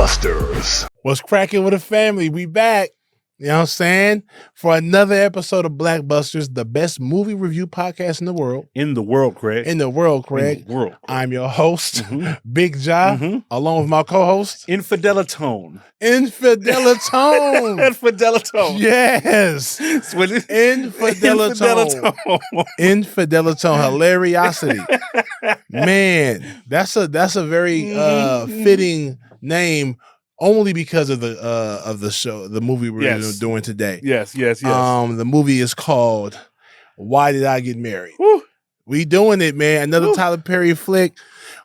BlackBusters. What's cracking with the family? We back. You know what I'm saying? For another episode of BlackBusters, the best movie review podcast in the world. In the world, Craig. In the world, Craig. In the world, Craig. I'm your host, Big Ja, along with my co-host, Infidelitone. Infidelitone. Infidelitone. Yes. Infidelitone. Hilariosity. Man, that's a very fitting name. Only because of the show, the movie we're doing today. Yes. The movie is called Why Did I Get Married? Woo. We doing it, man. Another Tyler Perry flick.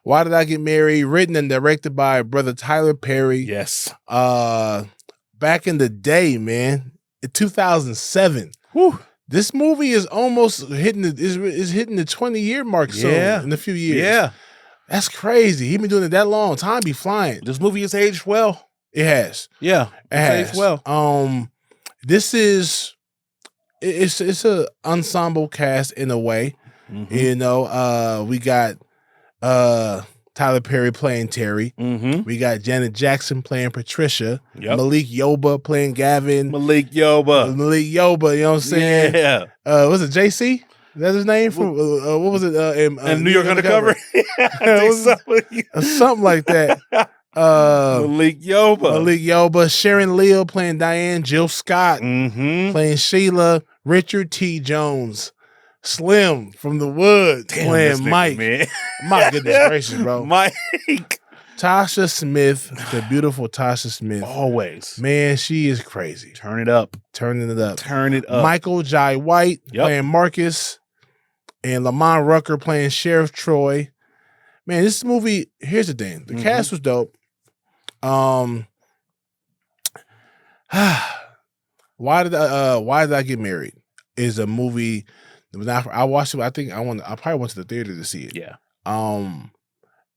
Why Did I Get Married? Written and directed by brother Tyler Perry. Yes. Back in the day, man, in 2007. Woo. This movie is almost hitting the 20-year mark soon in a few years. Yeah. That's crazy. He been doing it that long. Time be flying. This movie has aged well. It has. Yeah. It has. Aged well. This is it's a ensemble cast in a way. You know, we got Tyler Perry playing Terry. We got Janet Jackson playing Patricia. Malik Yoba playing Gavin. Malik Yoba. You know what I'm saying? Yeah. Was it JC? Is that his name? From what was it? In New York Undercover? Something like that. Malik Yoba. Sharon Leal playing Diane. Jill Scott playing Sheila. Richard T. Jones. Slim from the Wood playing Mike. Man. My goodness gracious, bro. Mike. Tasha Smith, the beautiful Tasha Smith. Always. Man, she is crazy. Turn it up. Turning it up. Turn it up. Michael Jai White playing Marcus. And Lamont Rucker playing Sheriff Troy. Man, this movie, here's the thing. The cast was dope. Why did I Get Married? Is a movie that I watched it. I probably went to the theater to see it. Yeah.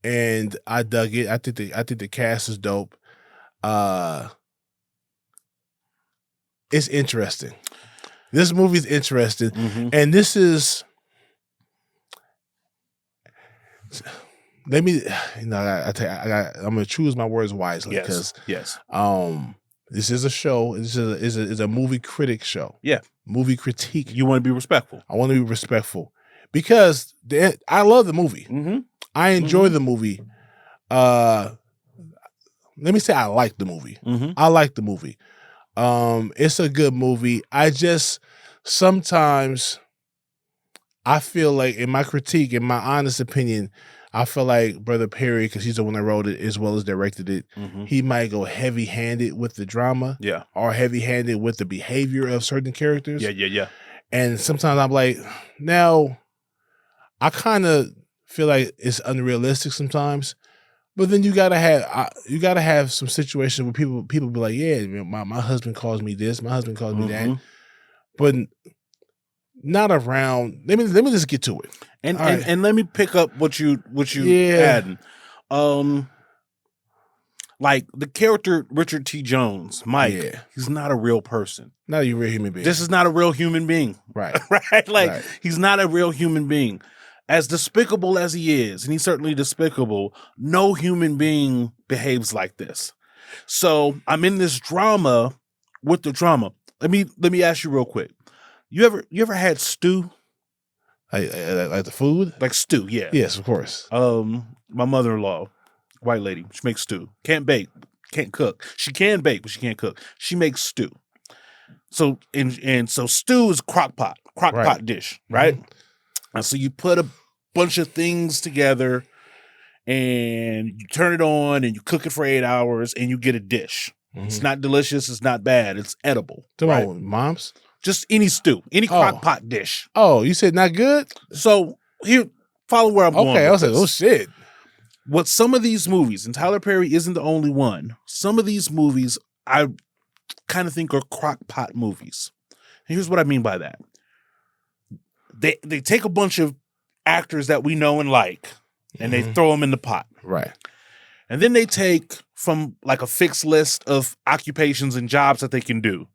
And I dug it. I think the cast is dope. It's interesting. This movie's interesting. And this is I'm gonna choose my words wisely because this is a show. This is a movie critic show. Yeah, movie critique. You want to be respectful. I want to be respectful because I love the movie. I enjoy the movie. Let me say I like the movie. I like the movie. It's a good movie. I just sometimes I feel like in my critique, in my honest opinion, I feel like Brother Perry, because he's the one that wrote it as well as directed it, he might go heavy-handed with the drama, or heavy-handed with the behavior of certain characters. Yeah. And sometimes I'm like, now, I kind of feel like it's unrealistic sometimes, but then you gotta have some situations where people be like, yeah, my husband calls me this, my husband calls me that, but not around. Let me just get to it. And let me pick up what you adding. Like the character Richard T. Jones, Mike, he's not a real person. Not a real human being. This is not a real human being. Right. Right? Like he's not a real human being. As despicable as he is, and he's certainly despicable, no human being behaves like this. So I'm in this drama with the drama. Let me ask you real quick. You ever had stew? Like the food? Like stew, yeah. Yes, of course. My mother-in-law, white lady, she makes stew. Can't bake, can't cook. She can bake, but she can't cook. She makes stew. So so stew is crock-pot dish, right? And so you put a bunch of things together and you turn it on and you cook it for 8 hours and you get a dish. It's not delicious, it's not bad, it's edible. Right? Mom's? Just any stew, any crock-pot dish. Oh, you said not good? So here, follow where I'm going. Okay, I was like, oh shit. What some of these movies, and Tyler Perry isn't the only one, some of these movies I kind of think are crock-pot movies. And here's what I mean by that. They take a bunch of actors that we know and like, and they throw them in the pot. Right. And then they take from like a fixed list of occupations and jobs that they can do.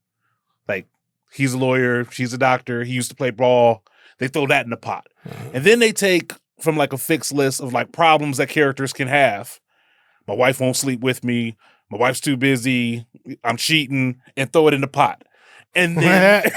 Like, he's a lawyer, she's a doctor, he used to play ball. They throw that in the pot. And then they take from like a fixed list of like problems that characters can have. My wife won't sleep with me. my wife's too busy, I'm cheating, and throw it in the pot. And then,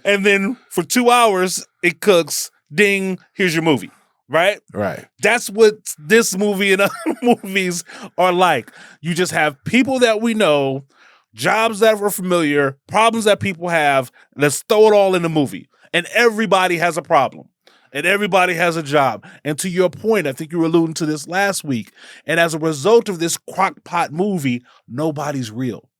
and then for 2 hours, it cooks. Ding, here's your movie. Right? Right. That's what this movie and other movies are like. You just have people that we know, jobs that are familiar, problems that people have. Let's throw it all in the movie. And everybody has a problem. And everybody has a job. And to your point, I think you were alluding to this last week. And as a result of this crock-pot movie, nobody's real.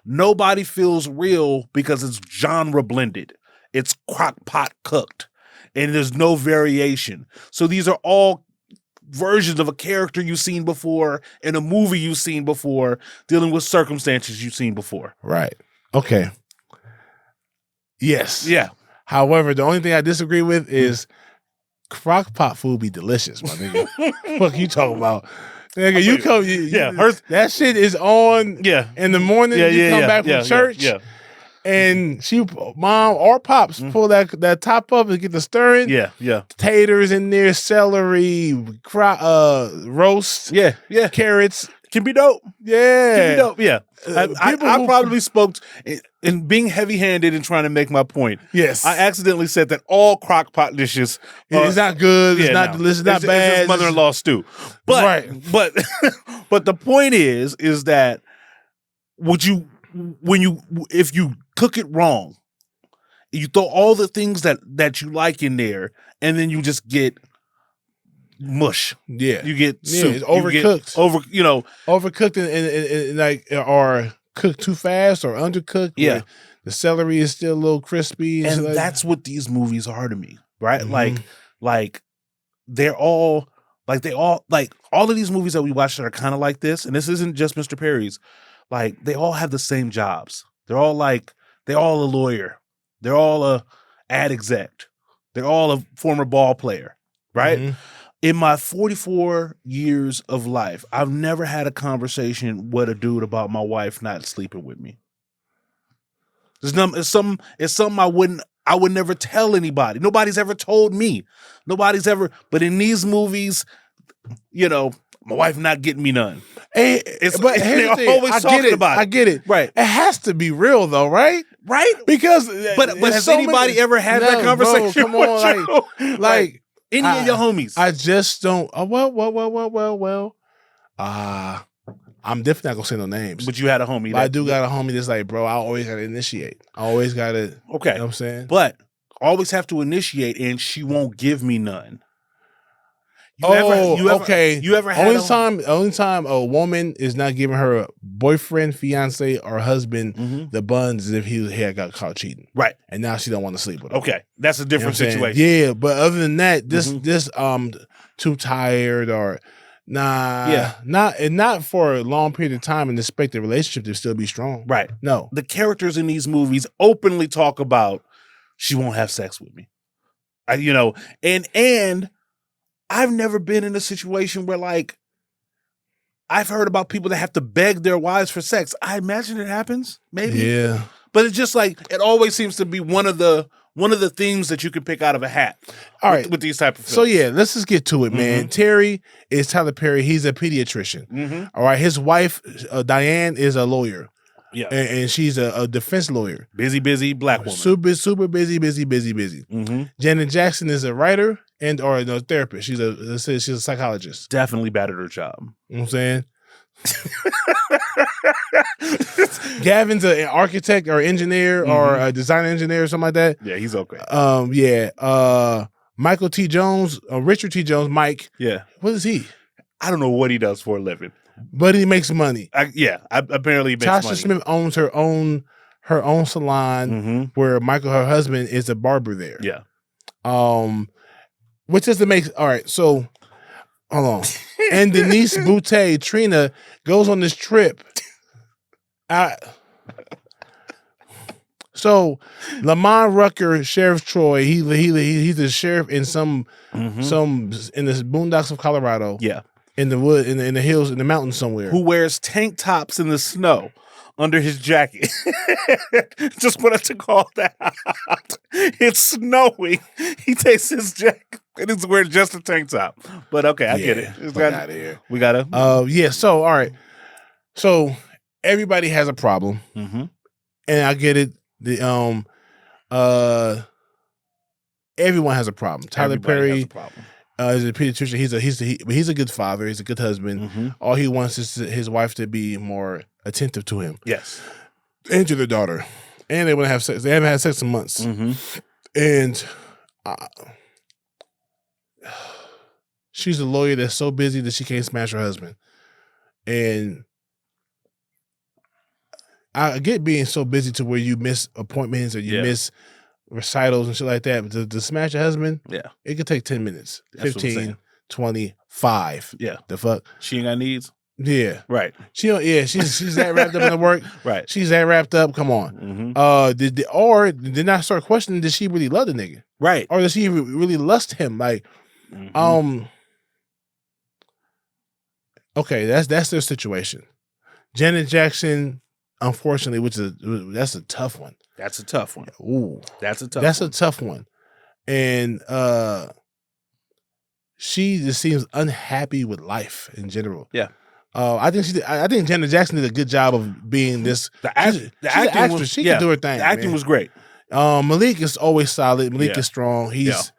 Nobody feels real because it's genre blended. It's crock-pot cooked. And there's no variation. So these are all versions of a character you've seen before in a movie you've seen before, dealing with circumstances you've seen before. Right. Okay. Yes. Yeah. However, the only thing I disagree with is crock-pot food be delicious, my nigga. What you talking about? Nigga, you come, that shit is on in the morning. You come back from church. And mom or pops pull that top up and get the stirring. Yeah. Taters in there, celery, roast. Yeah. Carrots. Can be dope. Yeah. Can be dope. Yeah. I probably spoke in being heavy-handed and trying to make my point. Yes. I accidentally said that all crock-pot dishes it's not good. It's not delicious. It's not bad. It's mother-in-law stew. But, but the point is that if you cook it wrong, you throw all the things that you like in there, and then you just get mush. Yeah, you get soup. It's overcooked. Overcooked and like or cooked too fast or undercooked. Yeah, the celery is still a little crispy, and that's what these movies are to me, right? Mm-hmm. Like they're all like all of these movies that we watch that are kind of like this, and this isn't just Mr. Perry's. Like they all have the same jobs. They're all a lawyer. They're all a ad exec. They're all a former ball player, right? Mm-hmm. In my 44 years of life, I've never had a conversation with a dude about my wife not sleeping with me. It's something I would never tell anybody. Nobody's ever told me. But in these movies, my wife not getting me none. But they're always talking about it. I get it. Right. It has to be real though, right? Right. Because but has anybody ever had that conversation? Bro, come on, like any of your homies. I just don't. Well. I'm definitely not gonna say no names. But you had a homie. I do got a homie that's like, bro, I always gotta initiate. I always gotta. Okay. You know what I'm saying? But always have to initiate, and she won't give me none. Okay. You ever had only time a woman is not giving her boyfriend, fiance, or husband the buns is if he had got caught cheating, right? And now she don't want to sleep with him. Okay, that's a different situation. Yeah, but other than that, this too tired or not for a long period of time and expect the relationship to still be strong. Right? No, the characters in these movies openly talk about she won't have sex with me. And I've never been in a situation where I've heard about people that have to beg their wives for sex. I imagine it happens, maybe. Yeah. But it's just it always seems to be one of the themes that you can pick out of a hat. All right. With these type of films. So yeah, let's just get to it, man. Terry is Tyler Perry. He's a pediatrician. All right. His wife, Diane, is a lawyer. Yeah. And she's a defense lawyer. Busy black woman. Super busy. Janet Jackson is a writer or a therapist. She's a psychologist. Definitely bad at her job. You know what I'm saying? Gavin's an architect or engineer or a design engineer or something like that. Yeah, he's okay. Michael T. Jones, Richard T. Jones, Mike. Yeah. What is he? I don't know what he does for a living. But he makes money. Apparently he makes money. Tasha Smith owns her own salon where Michael, her husband, is a barber there. Yeah. Which doesn't make all right. So hold on. And Denise Boutte, Trina, goes on this trip. So Lamont Rucker, Sheriff Troy, he's the sheriff in some in the boondocks of Colorado. Yeah. In the wood, in the hills, in the mountains somewhere. Who wears tank tops in the snow under his jacket. Just wanted to call that out. It's snowing. He takes his jacket and he's wearing just a tank top. But okay, I get it. Get out of here. We gotta. So all right. So everybody has a problem, Mm-hmm. and I get it. Everyone has a problem. Tyler Everybody Perry has a problem. is a pediatrician. He's a good father. He's a good husband. Mm-hmm. All he wants is his wife to be more attentive to him. Yes. And to their daughter. And they want to have sex. They haven't had sex in months. Mm-hmm. And she's a lawyer that's so busy that she can't smash her husband. And I get being so busy to where you miss appointments or you miss recitals and shit like that. But to smash your husband, it could take 10 minutes, That's 15, 20, 5. Yeah. The fuck? She ain't got needs? Yeah. Right. She's that wrapped up in the work. Right. She's that wrapped up. Come on. Mm-hmm. Did I start questioning, did she really love the nigga? Right. Or does she really lust him? Like, okay, that's their situation. Janet Jackson, unfortunately, that's a tough one. That's a tough one. Ooh. That's a tough That's one. a tough one. And she just seems unhappy with life in general. Yeah. I think Janet Jackson did a good job of being this. The acting actress. She can do her thing. The acting was great. Malik is always solid. Malik is strong. He's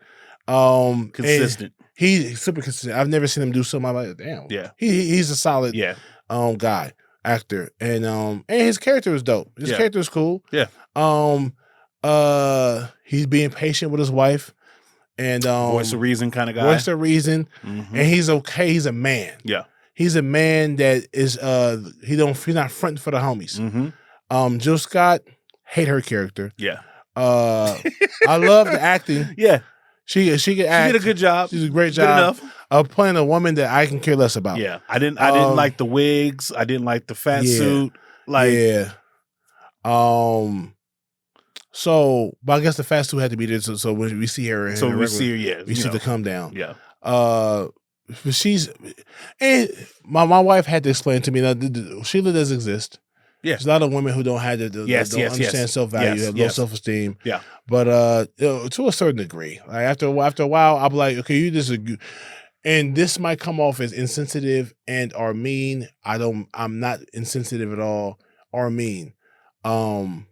consistent. He's super consistent. I've never seen him do something like that. Damn. Yeah. He's a solid guy, actor. And his character is dope. His character is cool. Yeah. He's being patient with his wife. And voice of reason kind of guy. Voice of reason. Mm-hmm. And he's okay. He's a man. Yeah. He's a man that is he's not fronting for the homies. Mm-hmm. Jill Scott, hate her character. Yeah. I love the acting. Yeah. She can act. She did a good job. She did a great Good job enough. of playing a woman that I can care less about. Yeah. I didn't like the wigs. I didn't like the fat suit. Like So, but I guess the fat suit had to be there. So when we see her, we see the come down. Yeah. And my wife had to explain to me that Sheila does exist. Yeah. There's a lot of women who don't have don't understand self-value, have low self-esteem. Yeah. But to a certain degree, like after a while, I'm like, okay, you disagree. And this might come off as insensitive and or mean. I'm not insensitive at all or mean. Well,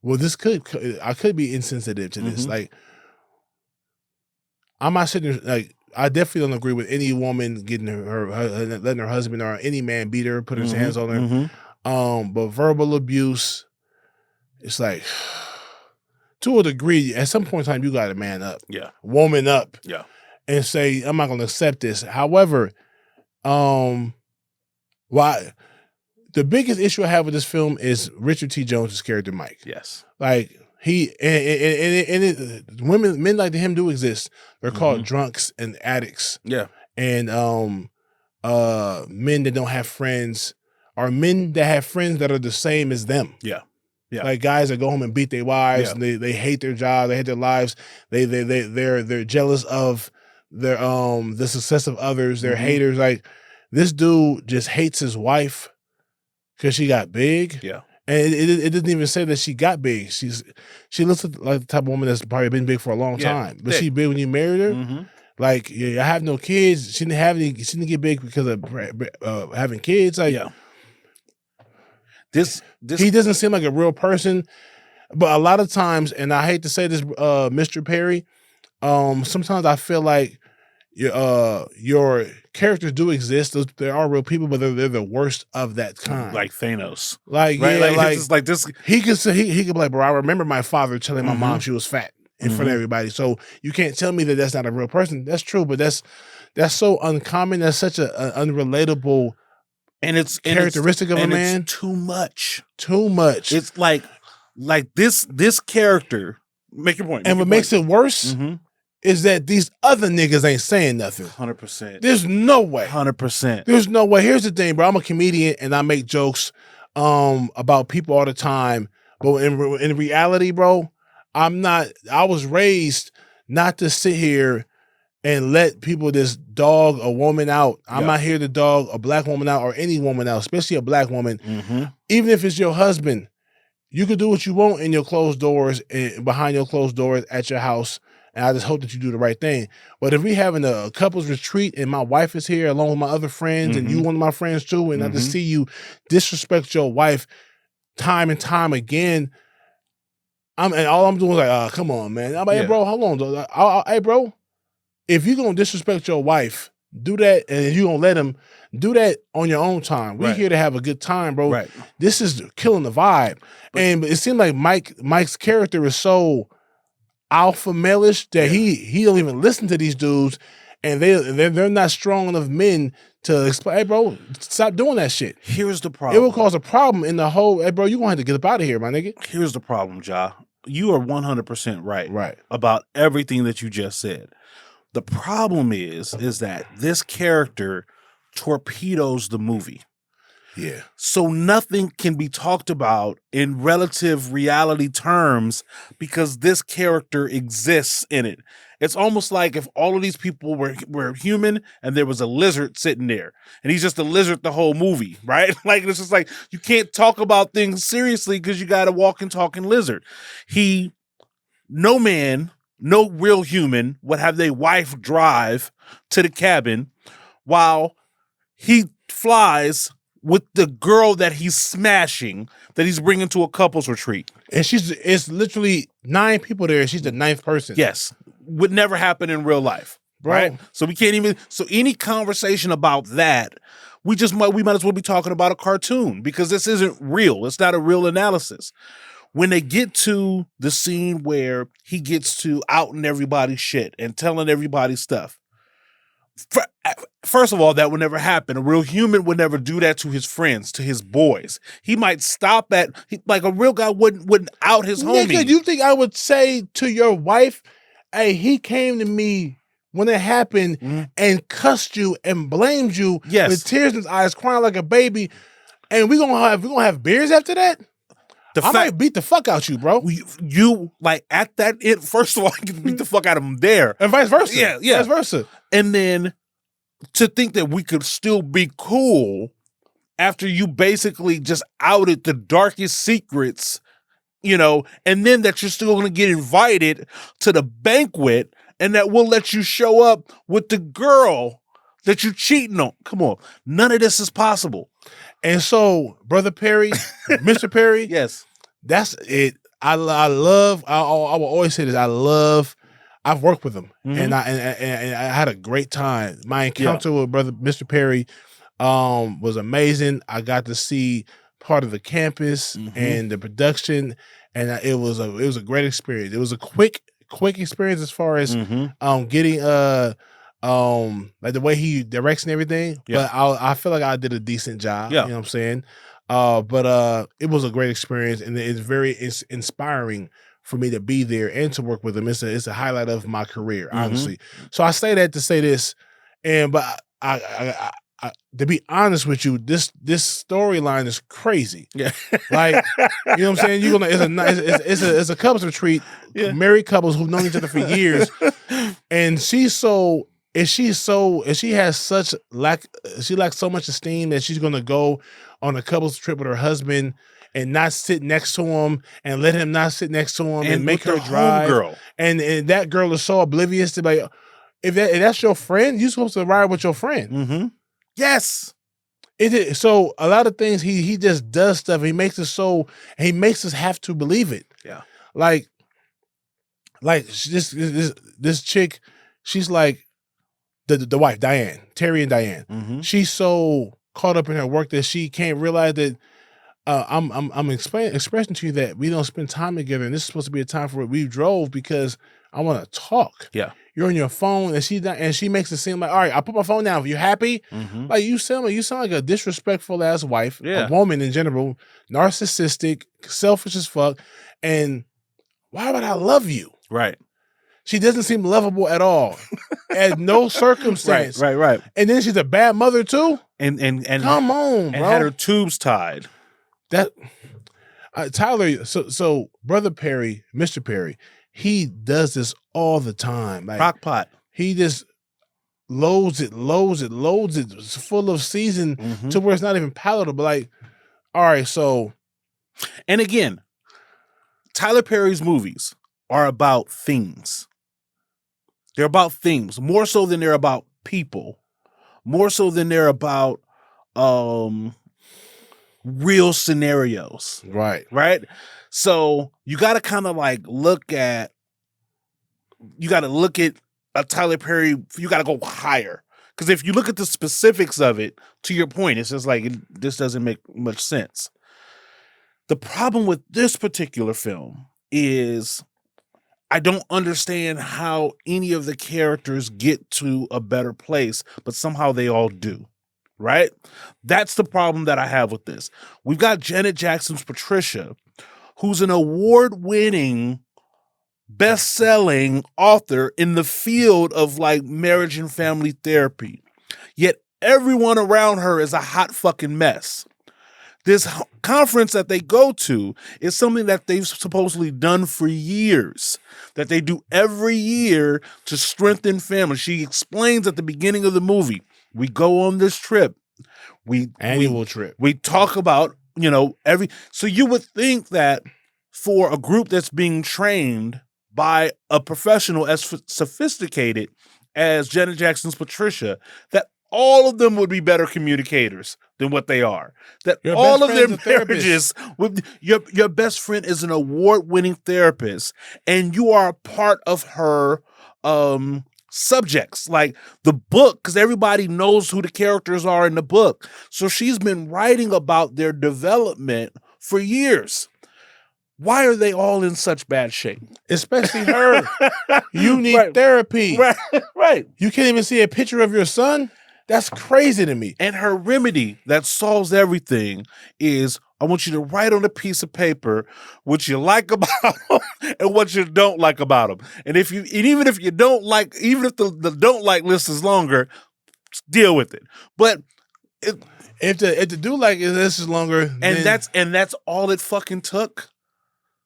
I could be insensitive to this. Mm-hmm. Like, I'm not sitting there, like, I definitely don't agree with any woman getting letting her husband or any man beat her, put his hands on her. Mm-hmm. But verbal abuse, it's like, to a degree, at some point in time, you got to man up. Yeah. Woman up. Yeah. And say, I'm not going to accept this. However, the biggest issue I have with this film is Richard T. Jones' character, Mike. Yes. Like, men like him do exist. They're called drunks and addicts. Yeah. And men that don't have friends are men that have friends that are the same as them. Yeah. Yeah. Like guys that go home and beat their wives, and they hate their job, they hate their lives, they're jealous of their the success of others, they're haters. Like, this dude just hates his wife because she got big. Yeah. And it doesn't even say that she got big. She looks like the type of woman that's probably been big for a long time. But she big when you married her. Mm-hmm. Like, I have no kids. She didn't get big because of having kids. Like, this he doesn't seem like a real person. But a lot of times, and I hate to say this, Mr. Perry, sometimes I feel like your characters do exist. There are real people, but they're the worst of that kind. Like Thanos. Like, right? Yeah, like this. He could say, he could be like, bro, I remember my father telling my mom she was fat in front of everybody. So you can't tell me that that's not a real person. That's true, but that's so uncommon. That's such an unrelatable characteristic of a man. It's too much. Too much. It's like this character. Make your point. And what makes it worse is that these other niggas ain't saying nothing. 100%. There's no way. 100%. There's no way. Here's the thing, bro. I'm a comedian and I make jokes about people all the time. But in reality, bro, I was raised not to sit here and let people just dog a woman out. I'm not here to dog a black woman out or any woman out, especially a black woman. Even if it's your husband, you can do what you want in your closed doors and behind your closed doors at your house. and I just hope that you do the right thing. But if we having a couples retreat and my wife is here along with my other friends and you one of my friends too, and I just see you disrespect your wife time and time again, and all I'm doing is like, come on, man. I'm like, hey, bro, hold on. Hey, bro, if you're going to disrespect your wife, do that, and you're going to let him do that on your own time. We're here to have a good time, bro. Right. This is killing the vibe. And it seemed like Mike's character is so alpha male-ish that he don't even listen to these dudes, and they're not strong enough men to explain, hey, bro, stop doing that shit. Here's the problem. It will cause a problem in the whole, hey, bro, you're going to have to get up out of here, my nigga. Here's the problem, Ja. You are 100% right about everything that you just said. The problem is that this character torpedoes the movie. Yeah. So nothing can be talked about in relative reality terms because this character exists in it. It's almost like if all of these people were human and there was a lizard sitting there and he's just a lizard the whole movie, right? Like, it's just like, you can't talk about things seriously because you got a walking, talking lizard. No man, no real human would have their wife drive to the cabin while he flies with the girl that he's smashing, that he's bringing to a couples retreat. And it's literally 9 people there. She's the 9th person. Yes. Would never happen in real life. Bro. Right? So we can't even, so any conversation about that, we might as well be talking about a cartoon because this isn't real. It's not a real analysis. When they get to the scene where he gets to outing everybody's shit and telling everybody stuff, first of all, that would never happen. A real human would never do that to his friends, to his boys. He might stop at, like a real guy wouldn't out his homie. Nigga, you think I would say to your wife, hey, he came to me when it happened and cussed you and blamed you with tears in his eyes, crying like a baby, and we're gonna have beers after that? I might beat the fuck out you, bro. You like at that end, first of all, you can beat the fuck out of him there. And vice versa. Yeah. Vice versa. And then to think that we could still be cool after you basically just outed the darkest secrets, and then that you're still gonna get invited to the banquet and that we'll let you show up with the girl that you're cheating on. Come on. None of this is possible. And so, Brother Perry, Mr. Perry, yes, that's it. I will always say this. I've worked with him, and I had a great time. My encounter with Mr. Perry was amazing. I got to see part of the campus and the production, and it was a great experience. It was a quick experience as far as getting like the way he directs and everything. But I feel like I did a decent job. You know what I'm saying? But it was a great experience, and it's inspiring for me to be there and to work with him. It's a highlight of my career, honestly. So I say that to say this, but I to be honest with you, this storyline is crazy. Yeah, like, you know what I'm saying. It's a couples retreat, married couples who've known each other for years, and she lacks so much esteem that she's gonna go on a couples trip with her husband and not sit next to him and let him not sit next to him and make her drive. Girl. And that girl is so oblivious to, like, if that's your friend, you're supposed to ride with your friend. Yes. So a lot of things he just does stuff. He makes us have to believe it. Yeah. Like this chick, she's like the wife, Diane, Terry and Diane. She's so caught up in her work that she can't realize that I'm expressing to you that we don't spend time together, and this is supposed to be a time for it. We drove because I want to talk. Yeah. You're on your phone, and she makes it seem like, all right, I put my phone down. Are you happy? Like, you sound like a disrespectful ass wife, a woman in general, narcissistic, selfish as fuck. And why would I love you? Right. She doesn't seem lovable at all, at no circumstance. Right. And then she's a bad mother too. And come on, bro. And had her tubes tied. That Tyler. So Brother Perry, Mr. Perry, he does this all the time. Like, crock-pot. He just loads it. It's full of season to where it's not even palatable. Like, all right, so. And again, Tyler Perry's movies are about things. They're about themes more so than they're about people, more so than they're about real scenarios. Right. Right. So you got to kind of like look at a Tyler Perry. You got to go higher. Because if you look at the specifics of it, to your point, it's just like, this doesn't make much sense. The problem with this particular film is I don't understand how any of the characters get to a better place, but somehow they all do. Right? That's the problem that I have with this. We've got Janet Jackson's Patricia, who's an award-winning, best-selling author in the field of like marriage and family therapy. Yet everyone around her is a hot fucking mess. This conference that they go to is something that they've supposedly done for years, that they do every year to strengthen family. She explains at the beginning of the movie, we go on this trip. Annual trip. We talk about, so you would think that for a group that's being trained by a professional as sophisticated as Janet Jackson's Patricia, that all of them would be better communicators than what they are. That all of their marriages, your best friend is an award-winning therapist, and you are a part of her subjects, like the book, because everybody knows who the characters are in the book. So she's been writing about their development for years. Why are they all in such bad shape? Especially her. You need therapy. Right. You can't even see a picture of your son? That's crazy to me. And her remedy that solves everything is, I want you to write on a piece of paper what you like about them and what you don't like about them. And even if you don't like, even if the don't like list is longer, deal with it. But if the do like this is longer, and that's all it fucking took.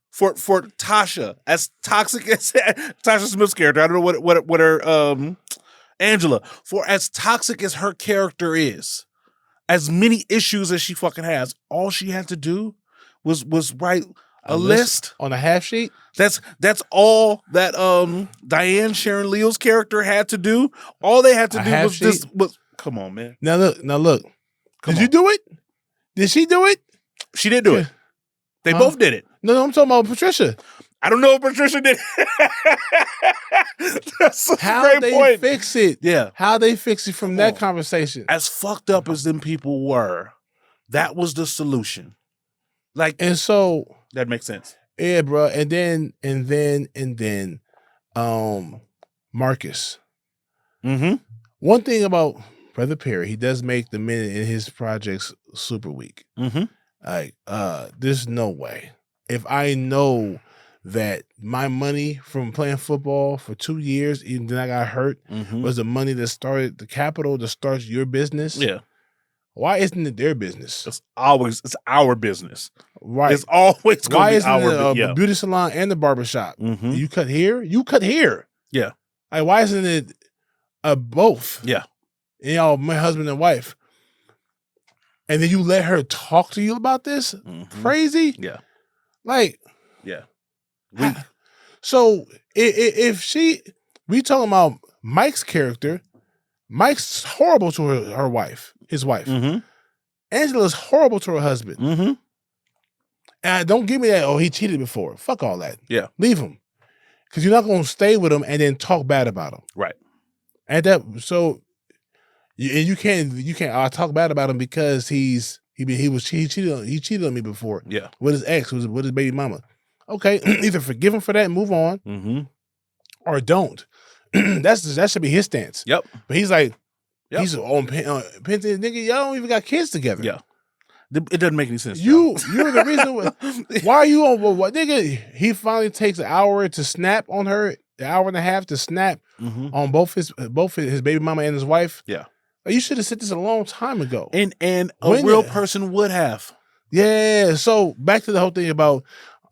For Tasha, as toxic as Tasha Smith's character, I don't know what her Angela, for as toxic as her character is, as many issues as she fucking has, all she had to do was write a list on a half sheet. That's all that Diane Sharon Leal's character had to do. All they had to do was come on, man. Now look. Did you do it? Did she do it? She did do it. They both did it. No, I'm talking about Patricia. I don't know if Patricia did. That's a how great they point. Fix it. Yeah. How they fix it from that conversation. As fucked up as them people were, that was the solution. And so that makes sense. Yeah, bro. And then Marcus. Mm-hmm. One thing about Brother Perry, he does make the men in his projects super weak. Mm-hmm. Like, there's no way. If I know that my money from playing football for 2 years, even then I got hurt, was the money that started the capital that starts your business. Yeah. Why isn't it their business? It's our business. Right. It's always going to be our business. The beauty salon and the barbershop? Mm-hmm. You cut here? You cut here. Yeah. Like, why isn't it both? Yeah. My husband and wife. And then you let her talk to you about this? Mm-hmm. Crazy? Yeah. Like, yeah. So if we talking about Mike's character, Mike's horrible to her wife, his wife. Mm-hmm. Angela's horrible to her husband. Mm-hmm. And don't give me that, he cheated before. Fuck all that. Yeah. Leave him. Because you're not going to stay with him and then talk bad about him. Right. And you can't talk bad about him because he cheated on me before. Yeah. With his ex, with his baby mama. Okay, either forgive him for that and move on, or don't. That should be his stance. Yep. But he's like, he's on Penta, nigga. Y'all don't even got kids together. Yeah. It doesn't make any sense. You're the reason. Why are you on? What nigga? He finally takes an hour to snap on her, an hour and a half to snap on both his baby mama and his wife. Yeah. You should have said this a long time ago. And a real person would have. Yeah. So back to the whole thing about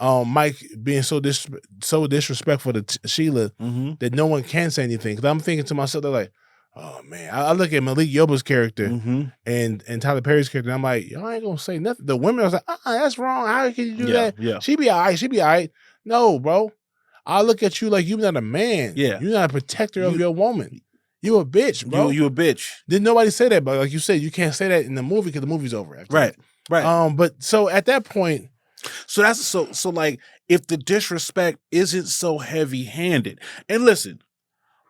Mike being so disrespectful to Sheila that no one can say anything. Because I'm thinking to myself, they're like, oh man. I look at Malik Yoba's character and Tyler Perry's character. And I'm like, y'all ain't gonna say nothing. The women are like, that's wrong. How can you do that? Yeah. She be all right. No, bro. I look at you like you're not a man. Yeah. You're not a protector of your woman. You a bitch, bro. You a bitch. Didn't nobody say that, but like you said, you can't say that in the movie because the movie's over. Right. But so at that point, so that's so like if the disrespect isn't so heavy-handed, and listen,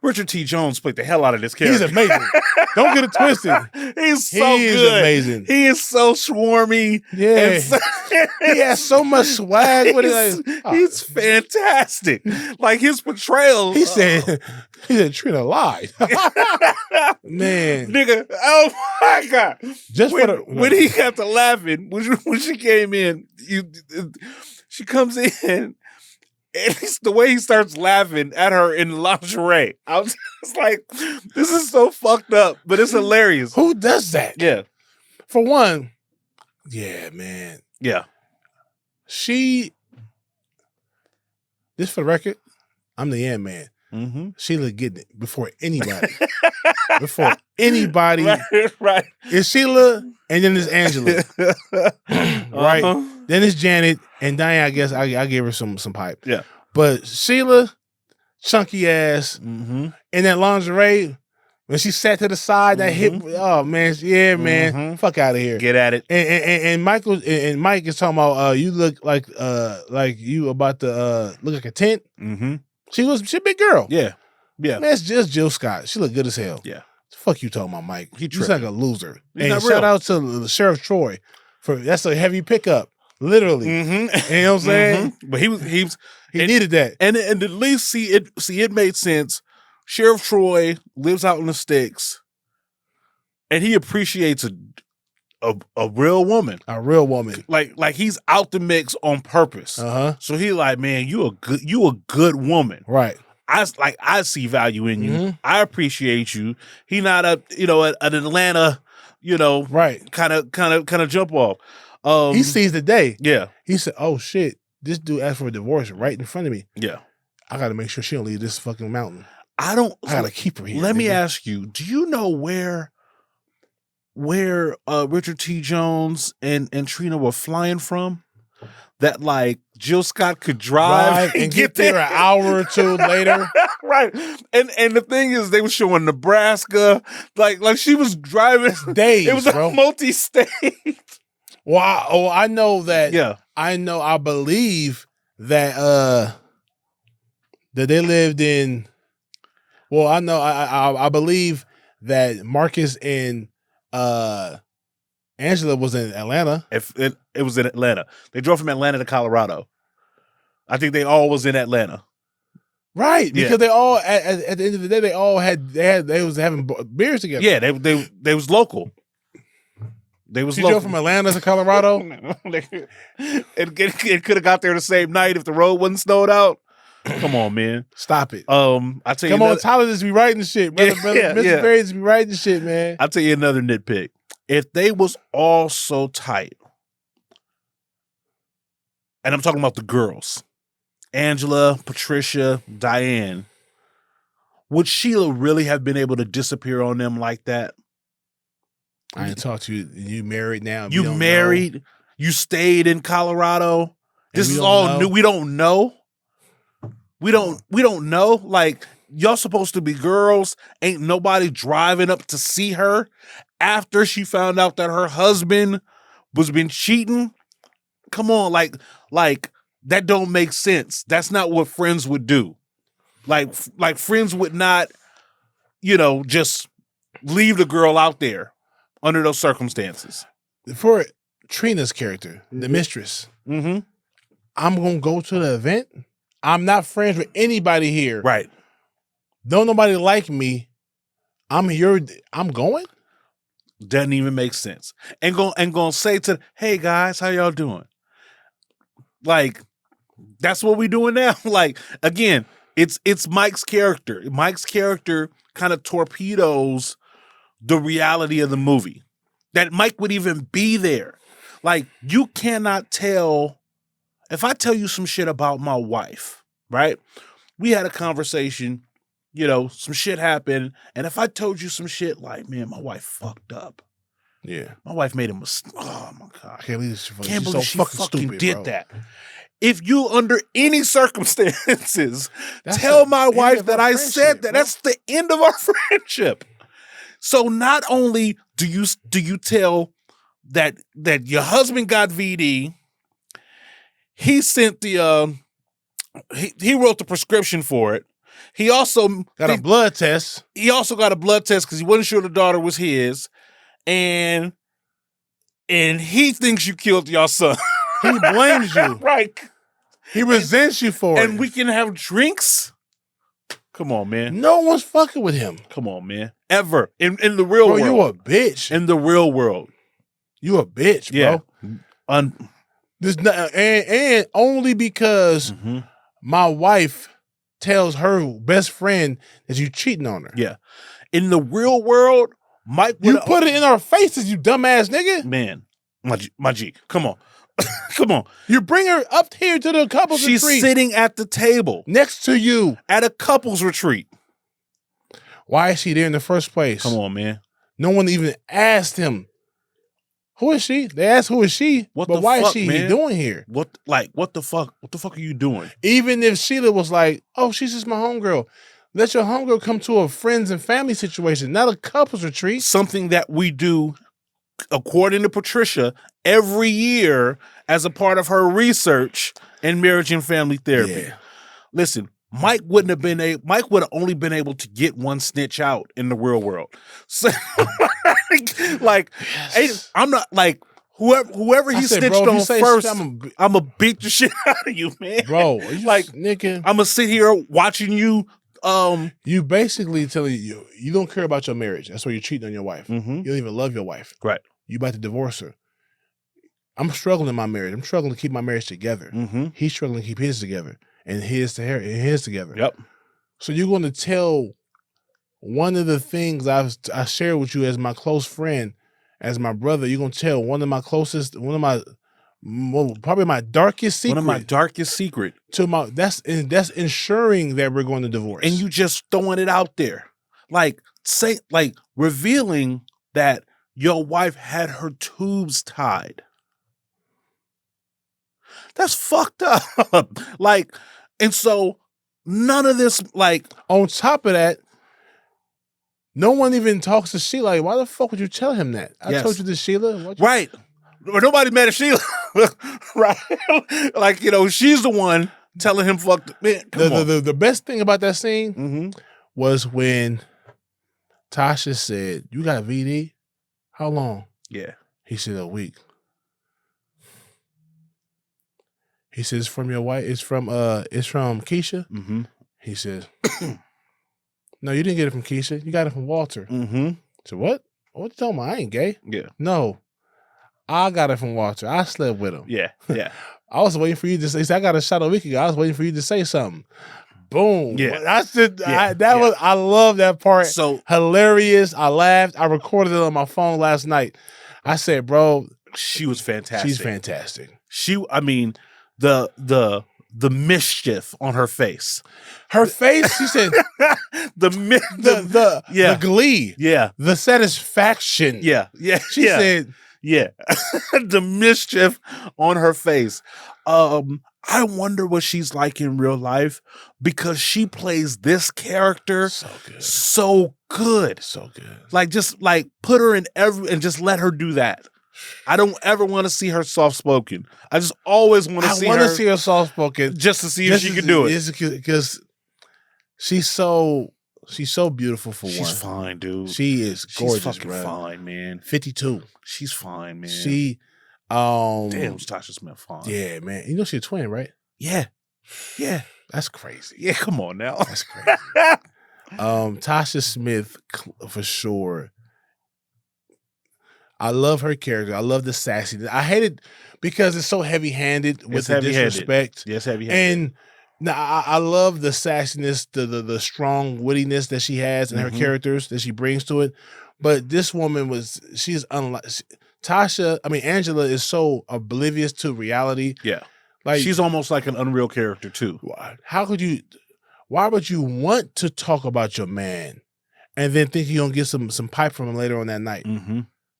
Richard T. Jones played the hell out of this character. He's amazing. Don't get it twisted. He's so good. He is amazing. He is so swarmy. Yeah. He has so much swag with it. He's fantastic. Like his portrayal. He said Trina lied. Man. Nigga, oh my God. Just when he got to laughing, when she came in, she comes in. And it's the way he starts laughing at her in lingerie. I was just like, this is so fucked up, but it's hilarious. Who does that? Yeah. For one, yeah, man. Yeah. Just for the record, I'm the man. Mm-hmm. Sheila getting it before anybody. Right. It's Sheila, and then it's Angela. Right? Uh-huh. Then it's Janet, and Diane, I guess I gave her some pipe. Yeah. But Sheila, chunky ass, in that lingerie, when she sat to the side, that hip, oh man, yeah, man, fuck out of here. Get at it. And Mike is talking about you look like you about to look like a tent. Mm-hmm. She a big girl. Yeah. Yeah. Man, it's just Jill Scott. She look good as hell. Yeah. Fuck you talking about, Mike. He's like a loser. He's and shout out to Sheriff Troy that's a heavy pickup. Literally. You know what I'm saying? But he needed that. And at least it made sense. Sheriff Troy lives out in the sticks and he appreciates a real woman. A real woman. Like he's out the mix on purpose. Uh-huh. So he like, man, you a good woman. Right. I see value in you. I appreciate you. He not an Atlanta, right. kind of jump off. He sees the day. Yeah. He said, "Oh shit, this dude asked for a divorce right in front of me. Yeah. I got to make sure she don't leave this fucking mountain. I got to keep her here." Let me ask you, do you know where Richard T. Jones and Trina were flying from? That like Jill Scott could drive and get there an hour or two later. Right. And the thing is they were showing Nebraska. Like she was driving days. It was a multi-state. Well, I know that. Yeah. I believe that that they lived in. Well, I know. I believe that Marcus and Angela was in Atlanta. It was in Atlanta. They drove from Atlanta to Colorado. I think they all was in Atlanta. Right, because they all at the end of the day they was having beers together. Yeah, they was local. They was local. Drove from Atlanta to Colorado. It could have got there the same night if the road wasn't snowed out. Come on, man. Stop it. I tell you. Come on, Tyler just be writing shit, brother. Mr. Berry just be writing shit, man. I'll tell you another nitpick. If they was all so tight, and I'm talking about the girls, Angela, Patricia, Diane, would Sheila really have been able to disappear on them like that? I ain't talked to you. You married now. You married. You stayed in Colorado. This is all new. We don't know. We don't know. Like, y'all supposed to be girls. Ain't nobody driving up to see her after she found out that her husband was been cheating. Come on, like that don't make sense. That's not what friends would do. Like friends would not, just leave the girl out there under those circumstances. For Trina's character, the mistress, I'm gonna go to the event. I'm not friends with anybody here. Right. Don't nobody like me. I'm going. Doesn't even make sense. And gonna say to, hey guys, how y'all doing? Like, that's what we doing now. Like, again, it's Mike's character. Mike's character kind of torpedoes the reality of the movie. That Mike would even be there. Like, you cannot tell. If I tell you some shit about my wife, right? We had a conversation, some shit happened. And if I told you some shit like, man, my wife fucked up. Yeah. My wife made a mistake. Oh my God. I can't believe she fucking stupid, did that. if you under any circumstances tell my wife that I said that, that's the end of our friendship. So not only do you tell that your husband got VD, he sent the he wrote the prescription for it. He also got a blood test. He also got a blood test because he wasn't sure the daughter was his, and he thinks you killed your son. He blames you. Right. He resents you for it. And we can have drinks. Come on, man. No one's fucking with him. Come on, man. Ever. In the real world. You a bitch. In the real world. You a bitch, bro. Yeah. And only because my wife tells her best friend that you cheating on her. Yeah. In the real world, Mike, you put it in our faces, you dumbass nigga. Man, my G, come on. Come on. You bring her up here to the couples retreat. She's sitting at the table. Next to you. At a couples retreat. Why is she there in the first place? Come on, man. No one even asked him. Who is she? They asked who is she, but why is she doing here? What the fuck? What the fuck are you doing? Even if Sheila was like, oh, she's just my homegirl. Let your homegirl come to a friends and family situation, not a couples retreat. Something that we do, according to Patricia, every year as a part of her research in marriage and family therapy. Yeah. Listen, Mike would have only been able to get one snitch out in the real world. So, I'm not like whoever he snitched on first. I'm gonna beat the shit out of you, man. Bro, like nigga, I'm gonna sit here watching you. You basically telling you don't care about your marriage. That's why you're cheating on your wife. You don't even love your wife. Right. You about to divorce her. I'm struggling in my marriage. I'm struggling to keep my marriage together. He's struggling to keep his together, and his together. Yep. So you're going to tell one of the things I shared with you as my close friend, as my brother. You're going to tell probably my darkest secret. One of my darkest secret. That's ensuring that we're going to divorce. And you just throwing it out there. Revealing that your wife had her tubes tied. That's fucked up. And so none of this, on top of that, no one even talks to Sheila. Like, why the fuck would you tell him that? I told you this, Sheila. Right. Nobody mad at Sheila. Right. She's the one telling him fuck man. The best thing about that scene was when Tasha said, you got VD? How long? Yeah. He said, a week. He says, it's from your wife. It's from Keesha. He says, no, you didn't get it from Keesha. You got it from Walter. So what? What you talking about? I ain't gay. Yeah. No. I got it from Walter. I slept with him. Yeah. Yeah. I was waiting for you to say, I got a shot a week ago. I was waiting for you to say something. Boom. Yeah. I love that part. So hilarious. I laughed. I recorded it on my phone last night. I said, bro, she was fantastic. She's fantastic. The mischief on her face. Her face, she said, the glee. Yeah. The satisfaction. Yeah. Yeah. She said, yeah. The mischief on her face. I wonder what she's like in real life because she plays this character so good. So good. Just put her in and just let her do that. I don't ever want to see her soft-spoken. I just always want to see her. I want to see her soft-spoken. Just to see if she can do it. Because she's so beautiful for one. She's fine, dude. She is gorgeous, She's fucking bro. fine, man. 52. She's fine, man. Damn, Tasha Smith fine. Yeah, man. You know she's a twin, right? Yeah. Yeah. That's crazy. Yeah, come on now. That's crazy. Tasha Smith, for sure. I love her character. I love the sassiness. I hate it because it's so heavy-handed with the disrespect. Yes, heavy-handed. And I love the sassiness, the strong wittiness that she has and her characters that she brings to it. But this woman she's unlike Angela is so oblivious to reality. Yeah. She's almost like an unreal character too. Why would you want to talk about your man and then think you're gonna get some pipe from him later on that night?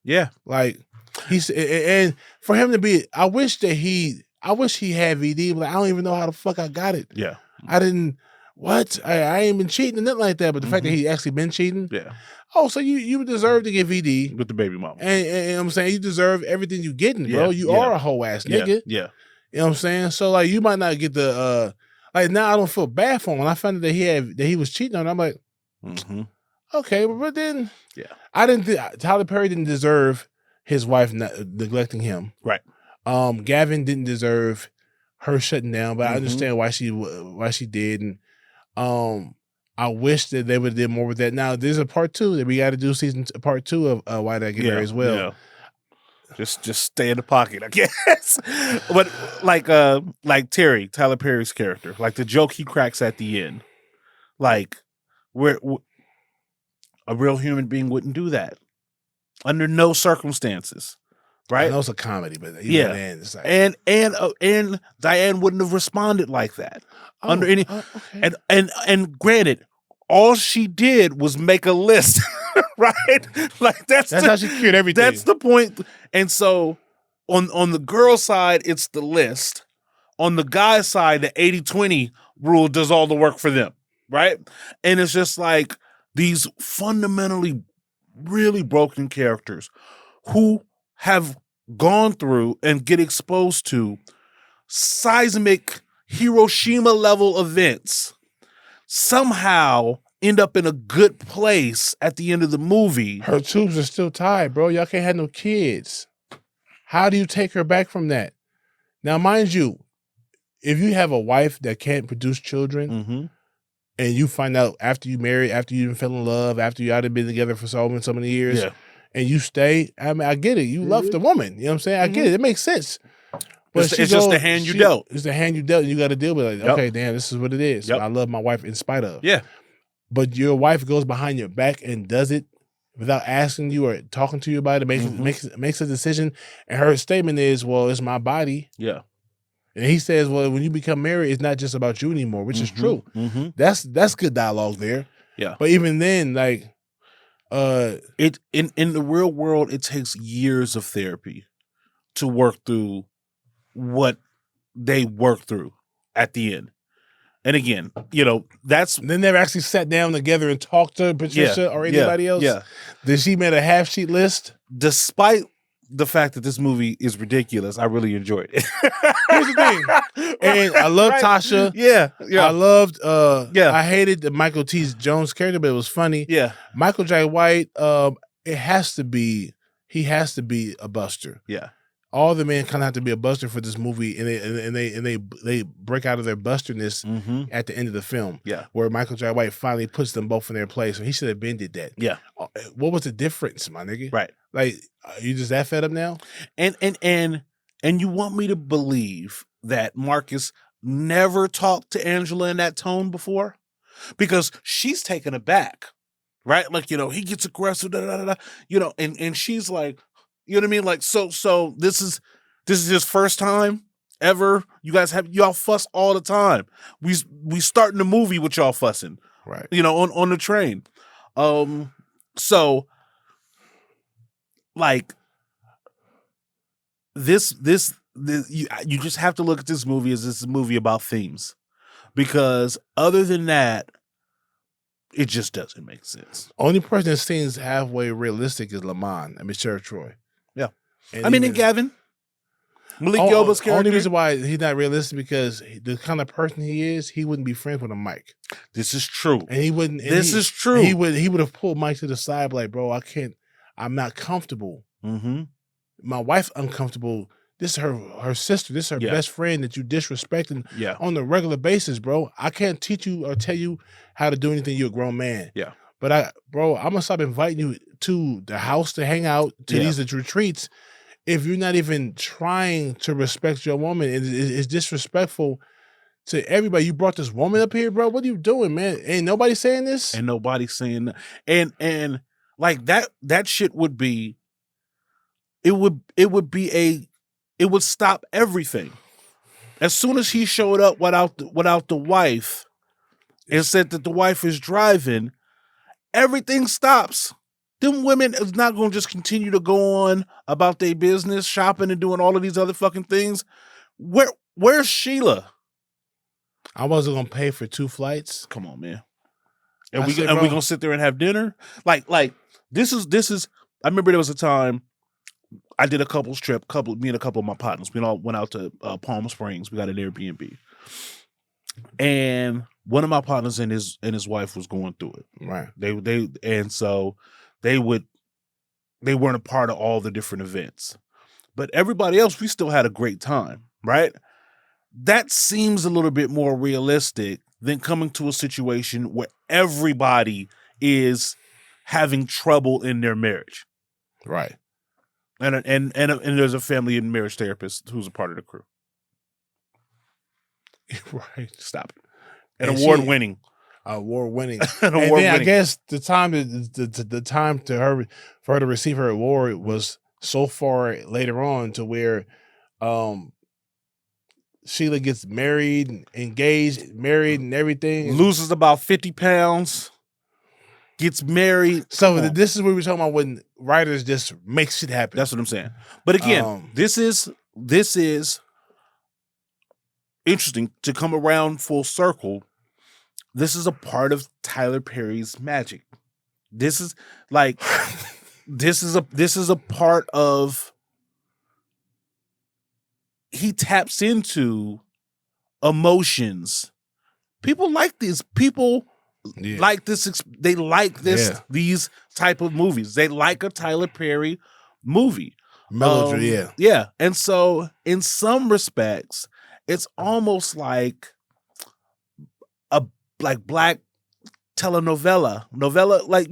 Yeah. And for him to be, I I wish he had VD, but I don't even know how the fuck I got it. Yeah. I didn't, what? I ain't been cheating or nothing like that, but the fact that he actually been cheating. Yeah. Oh, so you deserve to get VD. With the baby mama. And I'm saying you deserve everything you getting, bro. You are a whole ass nigga. Yeah. You know what I'm saying? So like you might not get the like now I don't feel bad for him. When I found out that he was cheating on her, I'm like, okay, but then I didn't think Tyler Perry didn't deserve his wife neglecting him. Right. Gavin didn't deserve her shutting down, but I understand why she did. And I wish that they would have did more with that. Now there's a part 2 that we got to do part 2 of Why Did I Get Married as well. Yeah. Just stay in the pocket, I guess. But like Tyler Perry's character, like the joke he cracks at the end, like where a real human being wouldn't do that under no circumstances, right? I know it's a comedy, but then it's like, and Diane wouldn't have responded like that under any. Okay. And granted, all she did was make a list. Right? Like that's how she cured everything. That's the point. And so on the girl side, it's the list. On the guy side, the 80-20 rule does all the work for them. Right? And it's just like these fundamentally really broken characters who have gone through and get exposed to seismic Hiroshima level events somehow end up in a good place at the end of the movie. Her tubes are still tied, bro. Y'all can't have no kids. How do you take her back from that? Now, mind you, if you have a wife that can't produce children, and you find out after you married, after you fell in love, after you had been together for so many years, and you stay, I mean, I get it. You love the woman. You know what I'm saying? I get it. It makes sense. But it's just the hand you dealt. It's the hand you dealt, and you got to deal with it. Like, okay, damn, this is what it is. I love my wife in spite of. Yeah. But your wife goes behind your back and does it without asking you or talking to you about it, makes a decision. And her statement is, well, it's my body. Yeah. And he says, well, when you become married, it's not just about you anymore, which is true. That's good dialogue there. Yeah. But even then, like, it in the real world, it takes years of therapy to work through what they work through at the end. And again, they never actually sat down together and talked to Patricia or anybody else. Yeah. Did she make a half sheet list? Despite the fact that this movie is ridiculous, I really enjoyed it. Here's the thing. And I love Tasha. Yeah. I loved I hated the Michael T. Jones character, but it was funny. Yeah. Michael J. White, he has to be a buster. Yeah. All the men kind of have to be a buster for this movie, and they break out of their busterness at the end of the film. Yeah, where Michael J. White finally puts them both in their place. So he should have been did that. Yeah, what was the difference, my nigga? Right, like you just that fed up now, and you want me to believe that Marcus never talked to Angela in that tone before, because she's taken aback, right? Like he gets aggressive, and she's like. You know what I mean? Like, so this is his first time ever. Y'all fuss all the time. We starting the movie with y'all fussing, right? On the train. So like this you just have to look at this movie as this is a movie about themes, because other than that, it just doesn't make sense. Only person that seems halfway realistic is Sharon Troy. Yeah. And Gavin. Malik Yoba's character. Only reason why he's not realistic because the kind of person he is, he wouldn't be friends with a Mike. This is true. And he wouldn't. This is true. He would have pulled Mike to the side, like, bro, I can't. I'm not comfortable. My wife's uncomfortable. This is her sister. This is her best friend that you disrespecting on a regular basis, bro. I can't teach you or tell you how to do anything. You're a grown man. Yeah. But I'm gonna stop inviting you to the house to hang out, to these retreats, if you're not even trying to respect your woman. It's disrespectful to everybody. You brought this woman up here, bro. What are you doing, man? Ain't nobody saying this? Ain't nobody saying that. And like that shit would be, it would stop everything. As soon as he showed up without the wife and said that the wife is driving, everything stops. Them women is not going to just continue to go on about their business, shopping and doing all of these other fucking things. Where's Sheila? I wasn't gonna pay for 2 flights. Come on, man. And we gonna sit there and have dinner? Like this is. I remember there was a time I did a couples trip. Me and a couple of my partners. We all went out to Palm Springs. We got an Airbnb, and one of my partners and his wife was going through it. Right. They weren't a part of all the different events, but everybody else, we still had a great time. Right. That seems a little bit more realistic than coming to a situation where everybody is having trouble in their marriage. Right. And there's a family and marriage therapist who's a part of the crew. Right. Stop it. And award-winning. Award-winning. And then I guess the time for her to receive her award was so far later on to where Sheila gets married, engaged, and everything. Loses about 50 pounds. Gets married. So this is what we're talking about when writers just make shit happen. That's what I'm saying. But again, this is interesting to come around full circle. This is a part of Tyler Perry's magic. This is like this is a part of, he taps into emotions. People like these. People like this. They like this. Yeah. These type of movies. They like a Tyler Perry movie. Melodrama. Yeah. And so, in some respects, it's almost like a black telenovela. Like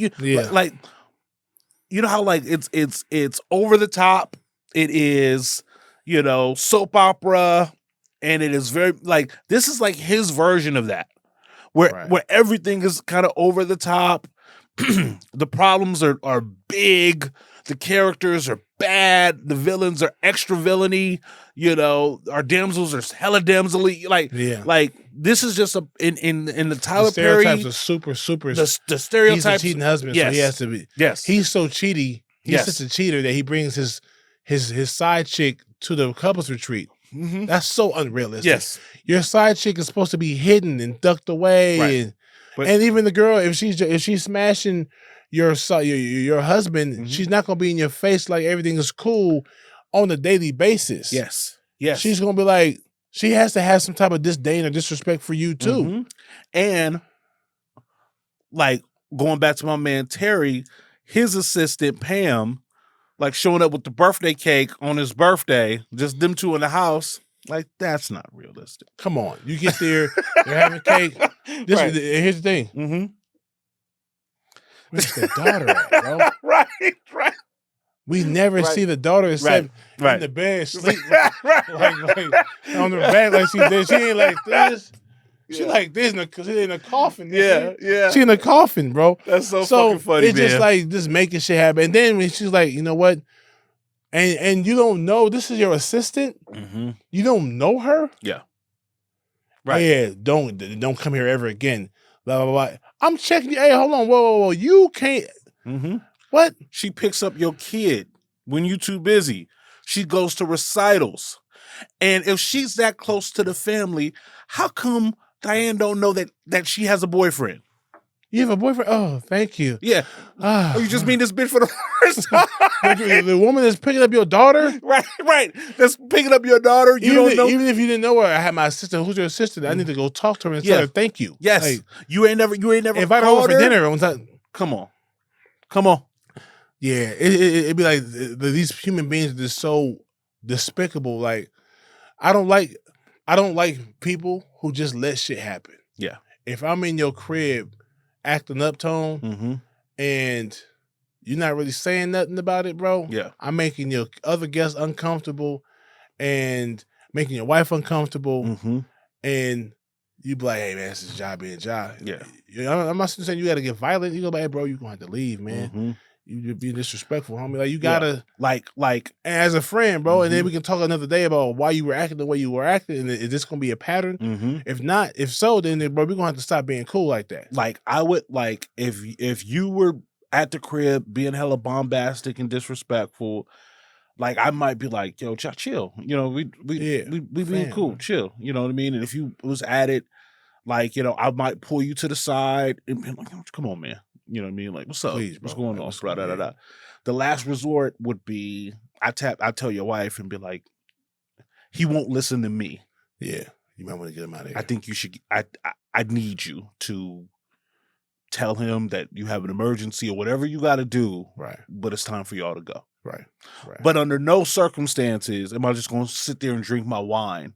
you know how like it's over the top. It is, soap opera, and it is very like, this is like his version of that, where everything is kind of over the top. The problems are big, the characters are bad, the villains are extra villainy, our damsels are hella damsel-y. Like this is just in the Tyler Perry. The stereotypes are super. The stereotypes. He's a cheating husband, yes. so he has to be. Yes, he's so cheaty. He's such a cheater that he brings his side chick to the couples retreat. Mm-hmm. That's so unrealistic. Yes, your side chick is supposed to be hidden and ducked away, and even the girl, if she's smashing your husband, mm-hmm. she's not gonna be in your face like everything is cool on a daily basis. Yes, she's gonna be like, she has to have some type of disdain or disrespect for you too. Mm-hmm. And like going back to my man Terry, his assistant Pam, like showing up with the birthday cake on his birthday, just them two in the house. Like, that's not realistic. Come on. You get there, they're having cake. Here's the thing. Mm-hmm. Where's the daughter at, bro? Right. We never see the daughter except in the bed, sleep, like on her back, like she ain't like this. She like this in a coffin. Yeah. She in a coffin, bro. That's so fucking funny, it's just like just making shit happen. And then when she's like, you know what? And you don't know, this is your assistant. Mm-hmm. You don't know her. Yeah. Right. Yeah. Don't come here ever again. Blah blah blah. I'm checking you. Hey, hold on. Whoa. You can't. Mm-hmm. What? She picks up your kid when you too busy. She goes to recitals. And if she's that close to the family, how come Diane don't know that she has a boyfriend? You have a boyfriend? Oh, thank you. Yeah. Oh, you just mean this bitch for the first time? The woman that's picking up your daughter? Right. That's picking up your daughter. Don't know. Even if you didn't know her, I had my assistant. Who's your assistant? I need to go talk to her and tell her thank you. Yes. Like, you ain't never invite her over for dinner. Come on. Yeah. It'd be like these human beings are just so despicable. Like, I don't like people who just let shit happen. Yeah. If I'm in your crib acting uptone, mm-hmm. and you're not really saying nothing about it, bro. Yeah. I'm making your other guests uncomfortable and making your wife uncomfortable. Mm-hmm. And you be like, hey, man, this is job being job. Yeah. I'm not saying you got to get violent. You go, hey, bro, you're going to have to leave, man. Mm-hmm. You're being disrespectful, homie. Like, you got to, like, as a friend, bro, mm-hmm. and then we can talk another day about why you were acting the way you were acting, and is this going to be a pattern? Mm-hmm. If so, then, bro, we're going to have to stop being cool like that. Like, I would, like, if you were at the crib being hella bombastic and disrespectful, like I might be like, yo, chill. You know, we being cool, chill. You know what I mean? And if you was at it, like, you know, I might pull you to the side and be like, come on, man. You know what I mean? Like, what's up? Please, what's bro. going on? Blah, blah, blah, blah. The last resort would be I tell your wife and be like, he won't listen to me. Yeah. You might want to get him out of here. I think you should I need you to tell him that you have an emergency or whatever you got to do. Right. But it's time for y'all to go. Right. But under no circumstances am I just going to sit there and drink my wine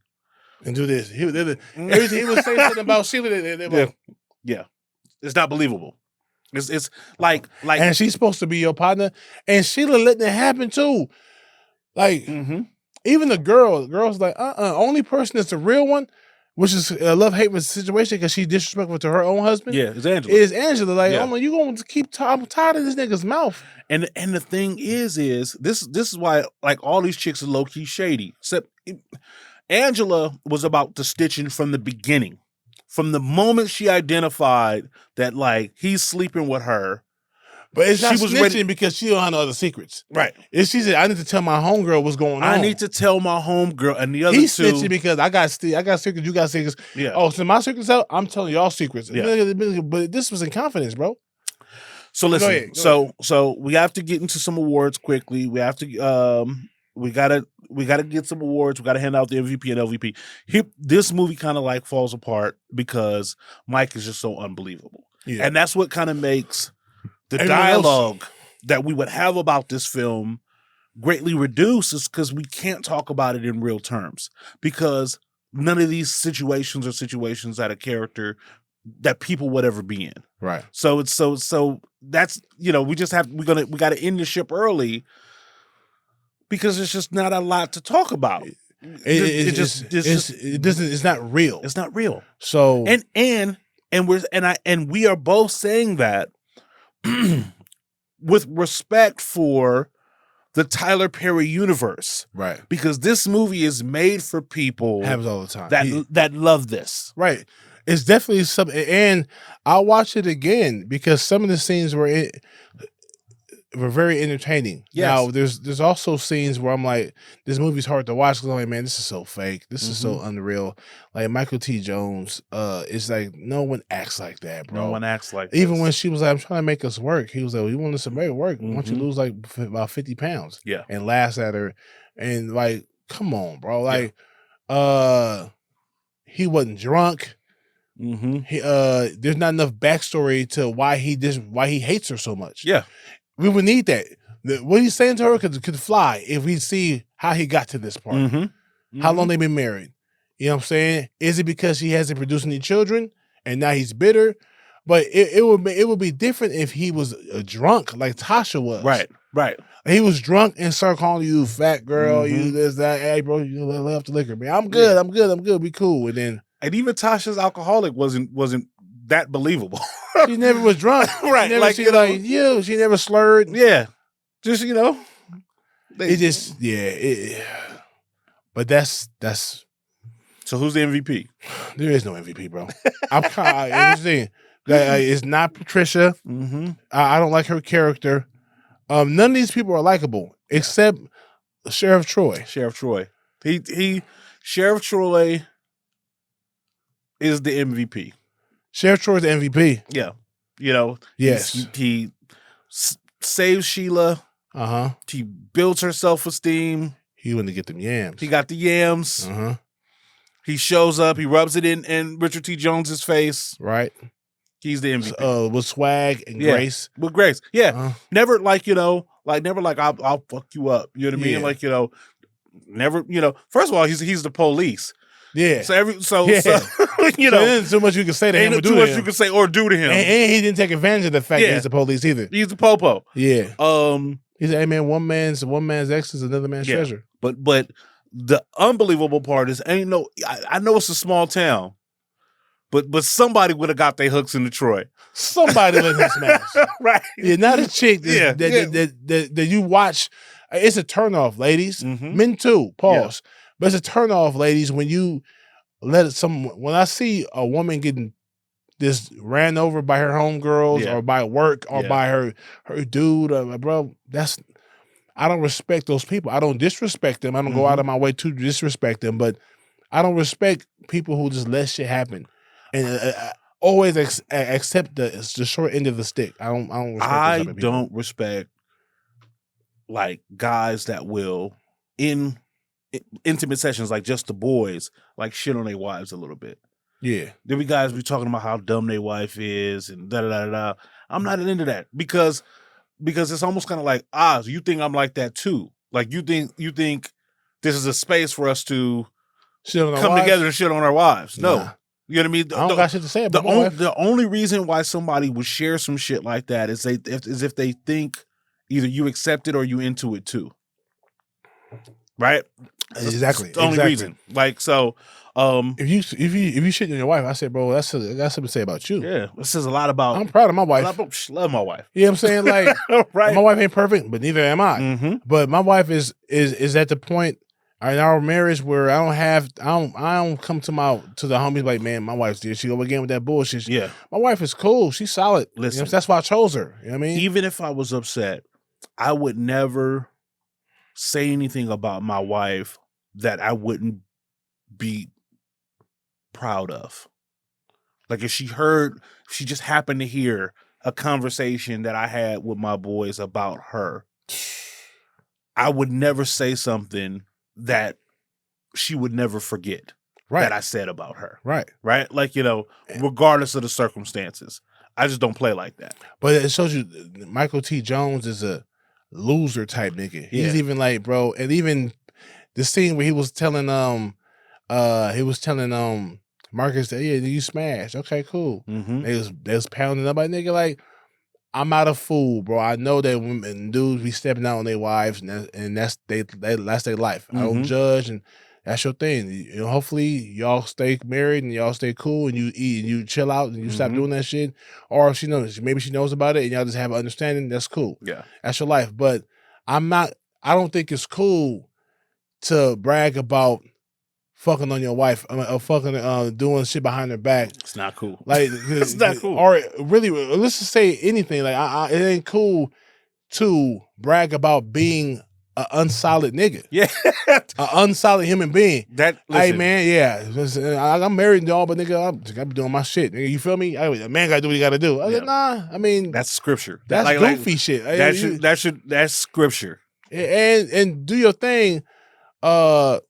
and do this. He was saying something about Sheila. Yeah. It's not believable. It's like, and she's supposed to be your partner, and Sheila letting it happen too. Like, even the girl's like, only person that's the real one, which is a love-hate situation because she's disrespectful to her own husband. Yeah, it's Angela. Like, oh, you going to keep I'm tired of this nigga's mouth. And the thing is this is why like all these chicks are low-key shady. Except Angela was about the stitching from the beginning. From the moment she identified that like he's sleeping with her. But it's not snitching because she don't have no other secrets. Right. She said, I need to tell my homegirl what's going on. I need to tell my homegirl and the other He's snitching because I got secrets, you got secrets. Yeah. Oh, so my secrets out, I'm telling y'all secrets. Yeah. But this was in confidence, bro. So listen, so we have to get into some awards quickly. We have to we gotta get some awards. We gotta hand out the MVP and LVP. This movie kind of like falls apart because Mike is just so unbelievable. Yeah. And that's what kind of makes the dialogue that we would have about this film greatly reduced, is because we can't talk about it in real terms, because none of these situations are situations that a character that people would ever be in. Right. So it's so that's, you know, we got to end the ship early because there's just not a lot to talk about. It's not real. It's not real. So and we are both saying that with respect for the Tyler Perry universe. Right. Because this movie is made for people happens all the time that love this. Right. It's definitely something, and I'll watch it again because some of the scenes were very entertaining. Yes. Now, there's also scenes where I'm like, this movie's hard to watch because I'm like, man, this is so fake. This is so unreal. Like Michael T. Jones, it's like no one acts like that, bro. No one acts like Even this. when she was like, I'm trying to make us work. He was like, well, you want us to make it work? Why don't you lose like about 50 pounds? Yeah. And laughs at her. And like, come on, bro. Like, he wasn't drunk. There's not enough backstory to why he hates her so much. Yeah. We would need that. What he's saying to her could fly if we see how he got to this part. How long they been married. You know what I'm saying? Is it because he hasn't produced any children and now he's bitter? But it would be different if he was a drunk like Tasha was. Right. He was drunk and started calling you fat girl, you this, that. Hey, bro, you left the liquor, man. I'm good. We cool. And even Tasha's alcoholic wasn't that believable. She never was drunk. Right. She never slurred. Yeah. Just, you know. But that's. So who's the MVP? There is no MVP, bro. I'm kind of interesting. It's not Patricia. I don't like her character. None of these people are likable except Sheriff Troy. Sheriff Troy is the MVP. Sheriff Troy is the MVP. Yeah. You know, yes. He saves Sheila. He builds her self-esteem. He went to get them yams. He got the yams. He shows up. He rubs it in Richard T. Jones's face. Right. He's the MVP. With swag and grace. With grace. Yeah. Never like, I'll fuck you up. You know what I mean? Like, never, first of all, he's the police. Yeah. So there's so much you can say to him. Ain't too much you can say or do to him. And he didn't take advantage of the fact that he's the police either. He's the popo. Yeah. He said, hey man, one man's ex is another man's treasure. But the unbelievable part is I know it's a small town, but somebody would have got their hooks into Troy. Somebody let him smash. Right. Yeah, not a chick that you watch. It's a turnoff, ladies. Men too. Pause. Yeah. But it's a turnoff, ladies, when you when I see a woman getting this ran over by her homegirls or by work or by her dude, bro, I don't respect those people. I don't disrespect them. I don't go out of my way to disrespect them, but I don't respect people who just let shit happen and always accept the short end of the stick. I don't respect those type of people. don't respect like guys that will in intimate sessions, like just the boys, like shit on their wives a little bit. Yeah. There be guys be talking about how dumb their wife is and da da da da. I'm not into that because it's almost kind of like, you think I'm like that too. Like you think this is a space for us to come together and shit on our wives. No. Nah. You know what I mean? I don't got shit to say about my wife. The only reason why somebody would share some shit like that is if they think either you accept it or you into it too. Right? Exactly. That's the only reason. Like, so if you shit on your wife, I said, bro, that's something to say about you. Yeah. This says a lot about I'm proud of my wife. I love my wife. You know what I'm saying? Like right. My wife ain't perfect, but neither am I. But my wife is at the point in our marriage where I don't come to the homies like, man, my wife's there. She go again with that bullshit. Yeah. My wife is cool. She's solid. Listen, you know, that's why I chose her. You know what I mean? Even if I was upset, I would never say anything about my wife that I wouldn't be proud of. Like if she just happened to hear a conversation that I had with my boys about her, I would never say something that she would never forget that I said about her. Right. Like, regardless of the circumstances. I just don't play like that. But it shows you Michael T. Jones is a loser type nigga. He's even like, bro, and even the scene where he was telling Marcus that, you smashed. Okay, cool. They was pounding up like, nigga, like, I'm not a fool, bro. I know that women, dudes be stepping out on their wives, and that's their life. I don't judge, and that's your thing. Hopefully y'all stay married and y'all stay cool, and you eat and you chill out and you stop doing that shit. Or if maybe she knows about it, and y'all just have an understanding. That's cool. Yeah, that's your life. But I don't think it's cool to brag about fucking on your wife, doing shit behind her back. It's not cool. Like it's not cool. Or really, let's just say anything. Like it ain't cool to brag about being an unsolid nigga. Yeah, an unsolid human being. Hey man, I'm married and all, but nigga, I be doing my shit. Nigga, you feel me? A man gotta do what he gotta do. I said, nah. I mean, that's scripture. That's goofy shit. That's scripture. And do your thing. But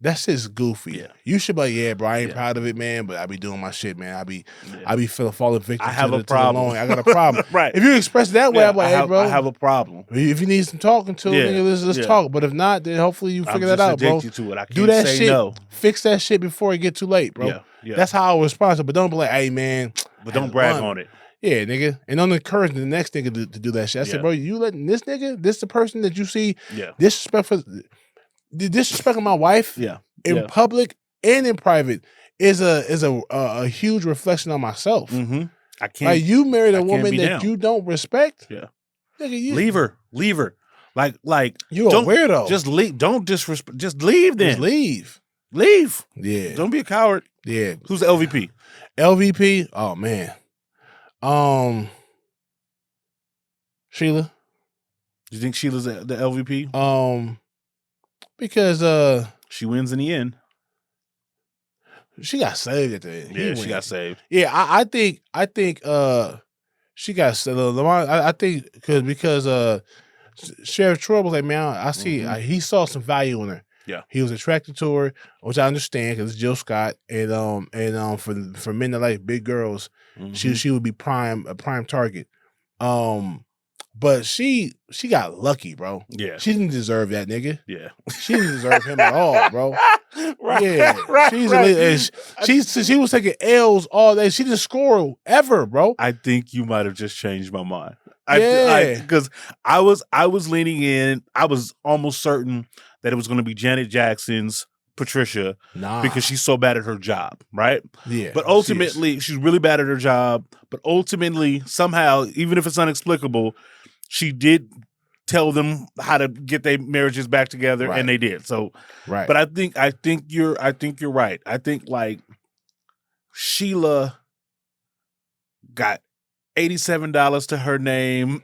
that's just goofy. Yeah. You should be like, yeah, bro, I ain't proud of it, man, but I be doing my shit, man. I be falling victim I have a problem. I got a problem. Right. If you express it that way, I'm like, hey, bro. I have a problem. If you need some talking to, nigga, let's talk. But if not, then hopefully you figure that out, bro. To it. I can't do that say shit. No. Fix that shit before it get too late, bro. Yeah. That's how I respond. But don't be like, hey, man. But don't brag on it. Yeah, nigga. And don't encourage the next nigga to do that shit. I said, bro, you letting this nigga, this the person that you see disrespecting my wife in public and in private is a huge reflection on myself. I can't. Like you married a woman that you don't respect. Yeah, nigga, leave her. Like you a weirdo. Just leave. Don't disrespect. Just leave. Then just leave. Leave. Yeah. Don't be a coward. Yeah. Who's the LVP? LVP. Oh man. Sheila. You think Sheila's the LVP? Because she wins in the end. She got saved at the end. Yeah, she got saved. Yeah, I think she got saved. I think because Sheriff Troy was like, man, I see he saw some value in her. Yeah, he was attracted to her, which I understand because it's Jill Scott, and for men that like big girls, she would be a prime target. But she got lucky, bro. Yeah. She didn't deserve that nigga. Yeah. She didn't deserve him at all, bro. Right. Yeah. She was taking L's all day. She didn't score ever, bro. I think you might have just changed my mind. Yeah. Because I was leaning in. I was almost certain that it was going to be Janet Jackson's Patricia because she's so bad at her job, right? Yeah. But ultimately, she's really bad at her job. But ultimately, somehow, even if it's inexplicable, she did tell them how to get their marriages back together, and they did. So, right. But I think you're right. I think like Sheila got $87 to her name.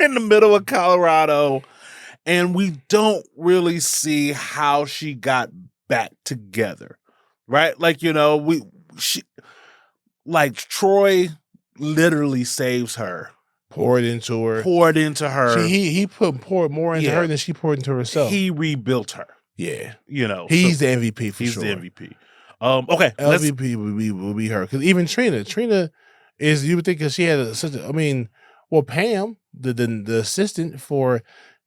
in the middle of Colorado, and we don't really see how she got back together, right? Like, Troy literally saves her. Poured into her. He poured more into her than she poured into herself. He rebuilt her. Yeah. He's the MVP for sure. He's the MVP. Okay. MVP will be her. Because even Trina is, you would think, because she had Pam, the assistant for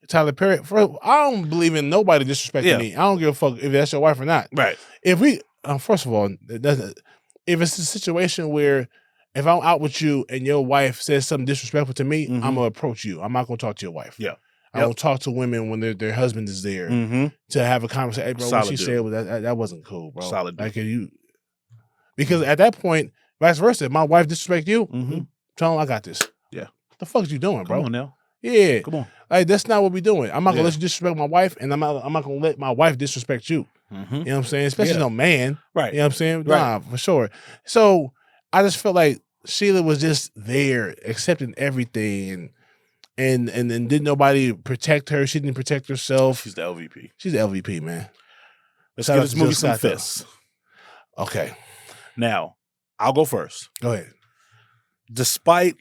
Tyler Perry. I don't believe in nobody disrespecting me. I don't give a fuck if that's your wife or not. Right. If we, first of all, if it's a situation where if I'm out with you and your wife says something disrespectful to me, I'm gonna approach you. I'm not gonna talk to your wife. Yeah. I don't talk to women when their husband is there to have a conversation. Hey, bro, what she said that wasn't cool, bro. Solid. Like because at that point, vice versa, if my wife disrespect you, tell him I got this. Yeah. What the fuck you doing, bro? Come on now. Yeah. Come on. Like, that's not what we're doing. I'm not gonna let you disrespect my wife, and I'm not gonna let my wife disrespect you. You know what I'm saying? Especially no man. Right. You know what I'm saying? Right. Nah, for sure. So I just felt like Sheila was just there, accepting everything, and didn't nobody protect her. She didn't protect herself. She's the LVP. She's the LVP, man. Let's give this movie some fists. Okay. Now, I'll go first. Go ahead. Despite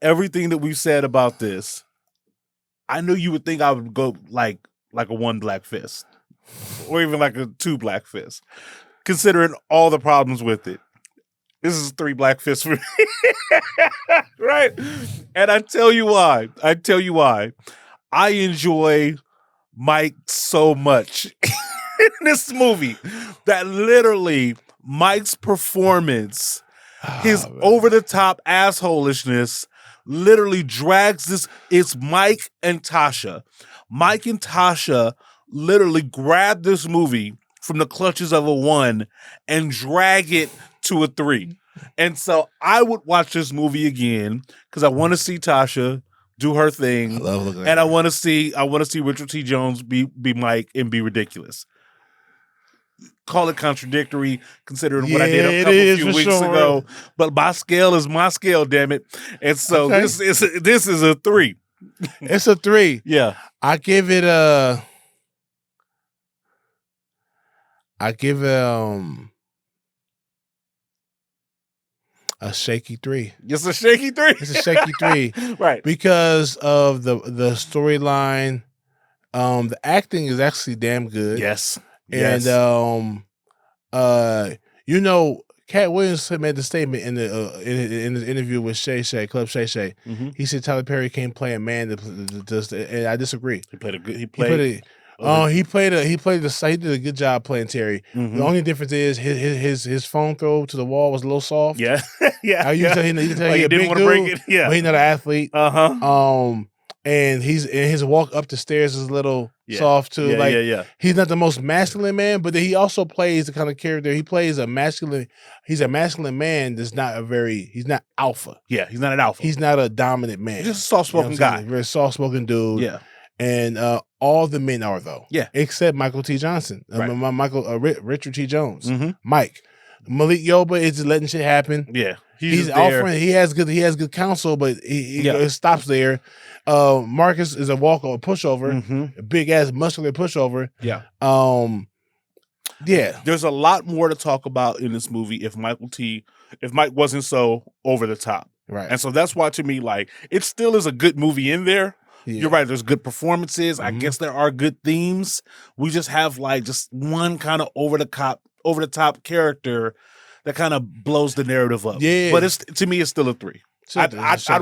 everything that we've said about this, I knew you would think I would go like a 1 black fist, or even like a 2 black fists, considering all the problems with it. This is 3 black fists for me. Right? And I tell you why. I enjoy Mike so much in this movie that literally Mike's performance, his over-the-top assholishness, literally drags this. It's Mike and Tasha. Mike and Tasha literally grab this movie from the clutches of a 1 and drag it to a 3. And so I would watch this movie again because I want to see Tasha do her thing. I love looking at and her. I want to see Richard T. Jones be Mike and be ridiculous. Call it contradictory, considering what I did a few weeks ago. But my scale is my scale, damn it. And so this is a 3. It's a 3. Yeah. I give it a shaky 3. It's a shaky 3. It's a shaky 3. Right. Because of the storyline. The acting is actually damn good. Yes. And Cat Williams made the statement in the interview with Shay Shay, Club Shay Shay. He said Tyler Perry can't play a man and I disagree. He did a good job playing Terry. The only difference is his phone throw to the wall was a little soft. Yeah. Yeah. You can tell he like a big want dude, to break it. Yeah. But he's not an athlete. And his walk up the stairs is a little soft too. He's not the most masculine man, but then he also plays the kind of character. He plays he's a masculine man that's he's not alpha. Yeah, he's not an alpha. He's not a dominant man. He's just a soft-spoken guy. Very soft-spoken dude. Yeah. And all the men are, though. Yeah. Except Michael T. Johnson. Right. Richard T. Jones. Mike. Malik Yoba is just letting shit happen. Yeah. He's offering. He has good counsel, but he stops there. Marcus is a pushover, a big ass muscular pushover. Yeah. Yeah. There's a lot more to talk about in this movie if Mike wasn't so over the top. Right. And so that's why, to me, like, it still is a good movie in there. Yeah. You're right. There's good performances. I guess there are good themes. We just have like just one kind of over the top character that kind of blows the narrative up. Yeah. But to me, it's still a 3. I'd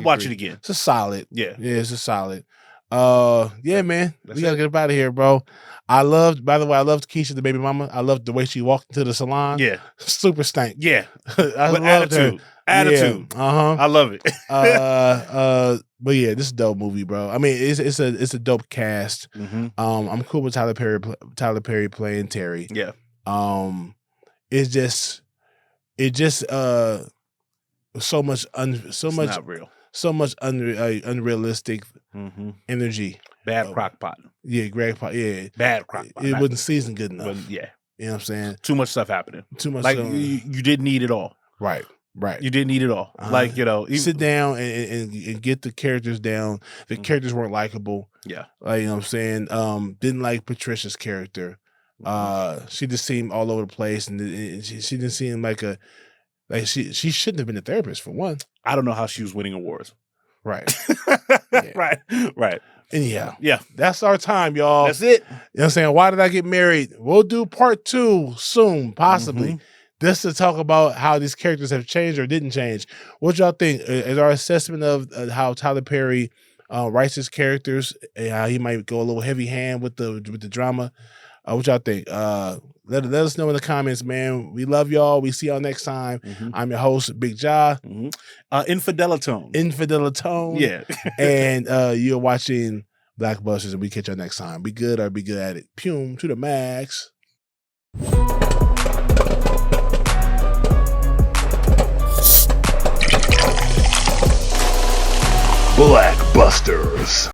watch it again. It's a solid. Yeah. Yeah, it's a solid. Yeah, man. We gotta get up out of here, bro. I loved Keesha, the baby mama. I loved the way she walked into the salon. Yeah. Super stank. Yeah. I loved her. Attitude. Yeah. I love it. But yeah, this is a dope movie, bro. I mean, it's a dope cast. I'm cool with Tyler Perry playing Terry. Yeah. It's just so much not real. So much unrealistic energy. Bad crock-pot. Yeah, crock-pot. Yeah, bad crock-pot. It wasn't seasoned good enough. Yeah, you know what I'm saying. Too much stuff happening. Too much. Like you didn't need it all. Right. Right. You didn't need it all. Like, you know, sit down and get the characters down. The characters weren't likable. Yeah. Like, you know what I'm saying? Didn't like Patricia's character. She just seemed all over the place, and she didn't seem like she shouldn't have been a therapist, for one. I don't know how she was winning awards. Right. Right. Anyhow, yeah, that's our time, y'all. That's it. You know what I'm saying? Why did I get married? We'll do part 2 soon, possibly. Just to talk about how these characters have changed or didn't change. What y'all think? Is our assessment of how Tyler Perry writes his characters, and how he might go a little heavy hand with the drama? What y'all think? Let us know in the comments, man. We love y'all. We see y'all next time. I'm your host, Big Ja. Infidelitone. Yeah. And you're watching BlackBusters, and we catch y'all next time. Be good or be good at it. Pum to the max. BlackBusters.